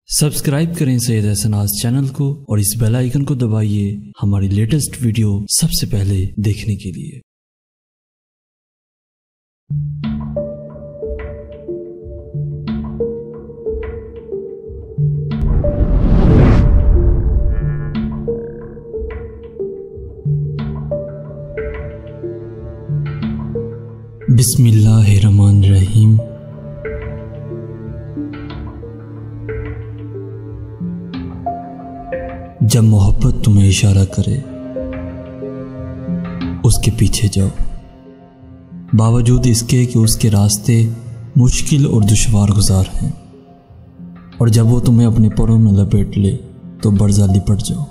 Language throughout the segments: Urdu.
سبسکرائب کریں سید احسناز چینل کو اور اس بیل آئیکن کو دبائیے ہماری لیٹسٹ ویڈیو سب سے پہلے دیکھنے کے لیے۔ بسم اللہ الرحمن الرحیم۔ جب محبت تمہیں اشارہ کرے اس کے پیچھے جاؤ، باوجود اس کے کہ اس کے راستے مشکل اور دشوار گزار ہیں، اور جب وہ تمہیں اپنے پروں میں لپیٹ لے تو برزہ لپٹ جاؤ،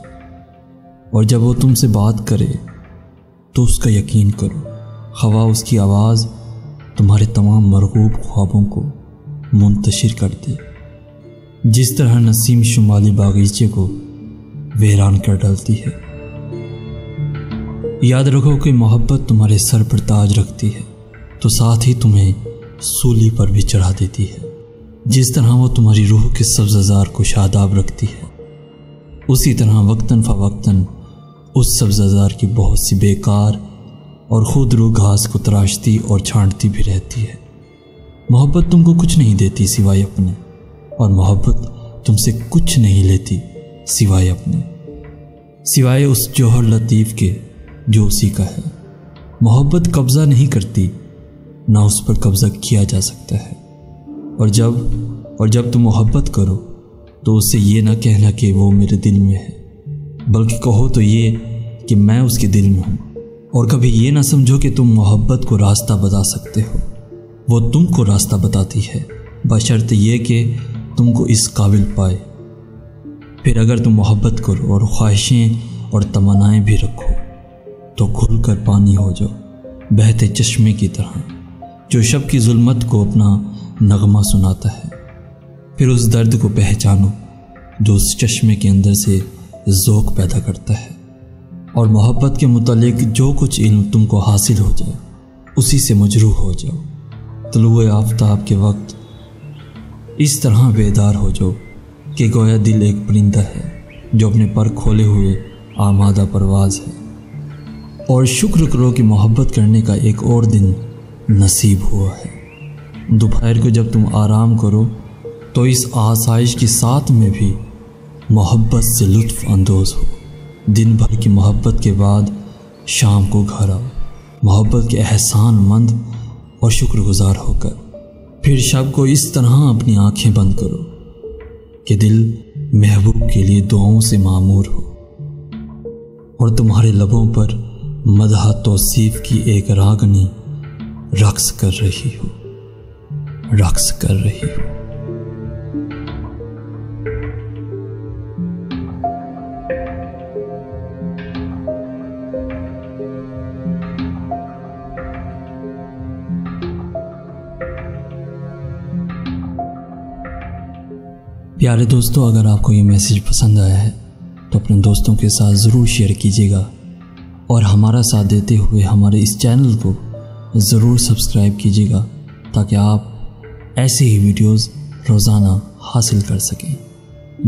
اور جب وہ تم سے بات کرے تو اس کا یقین کرو، خواہ اس کی آواز تمہارے تمام مرغوب خوابوں کو منتشر کر دے، جس طرح نسیم شمالی باغیچے کو ویران کر ڈالتی ہے۔ یاد رکھو کہ محبت تمہارے سر پر تاج رکھتی ہے تو ساتھ ہی تمہیں سولی پر بھی چڑھا دیتی ہے، جس طرح وہ تمہاری روح کے سبززار کو شاداب رکھتی ہے، اسی طرح وقتاً فوقتاً اس سبززار کی بہت سی بیکار اور خود رو گھاس کو تراشتی اور چھانٹتی بھی رہتی ہے۔ محبت تم کو کچھ نہیں دیتی سوائے اپنے، اور محبت تم سے کچھ نہیں لیتی سوائے اپنے، سوائے اس جوہر لطیف کے جو اسی کا ہے۔ محبت قبضہ نہیں کرتی، نہ اس پر قبضہ کیا جا سکتا ہے، اور جب تم محبت کرو تو اس سے یہ نہ کہنا کہ وہ میرے دل میں ہے، بلکہ کہو تو یہ کہ میں اس کے دل میں ہوں، اور کبھی یہ نہ سمجھو کہ تم محبت کو راستہ بتا سکتے ہو، وہ تم کو راستہ بتاتی ہے، بشرط یہ کہ تم کو اس قابل پائے۔ پھر اگر تم محبت کرو اور خواہشیں اور تمنائیں بھی رکھو تو کھل کر پانی ہو جاؤ، بہتے چشمے کی طرح جو شب کی ظلمت کو اپنا نغمہ سناتا ہے۔ پھر اس درد کو پہچانو جو اس چشمے کے اندر سے ذوق پیدا کرتا ہے، اور محبت کے متعلق جو کچھ علم تم کو حاصل ہو جائے اسی سے مجروح ہو جاؤ۔ طلوع آفتاب کے وقت اس طرح بیدار ہو جاؤ کہ گویا دل ایک پرندہ ہے جو اپنے پر کھولے ہوئے آمادہ پرواز ہے، اور شکر کرو کہ محبت کرنے کا ایک اور دن نصیب ہوا ہے۔ دوپہر کو جب تم آرام کرو تو اس آسائش کی ساتھ میں بھی محبت سے لطف اندوز ہو۔ دن بھر کی محبت کے بعد شام کو گھر آؤ، محبت کے احسان مند اور شکر گزار ہو کر۔ پھر شب کو اس طرح اپنی آنکھیں بند کرو کہ دل محبوب کے لیے دعاؤں سے معمور ہو، اور تمہارے لبوں پر مدح توصیف کی ایک راگنی رقص کر رہی ہو۔ پیارے دوستو، اگر آپ کو یہ میسیج پسند آیا ہے تو اپنے دوستوں کے ساتھ ضرور شیئر کیجیے گا، اور ہمارا ساتھ دیتے ہوئے ہمارے اس چینل کو ضرور سبسکرائب کیجیے گا تاکہ آپ ایسے ہی ویڈیوز روزانہ حاصل کر سکیں۔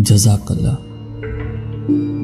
جزاک اللہ۔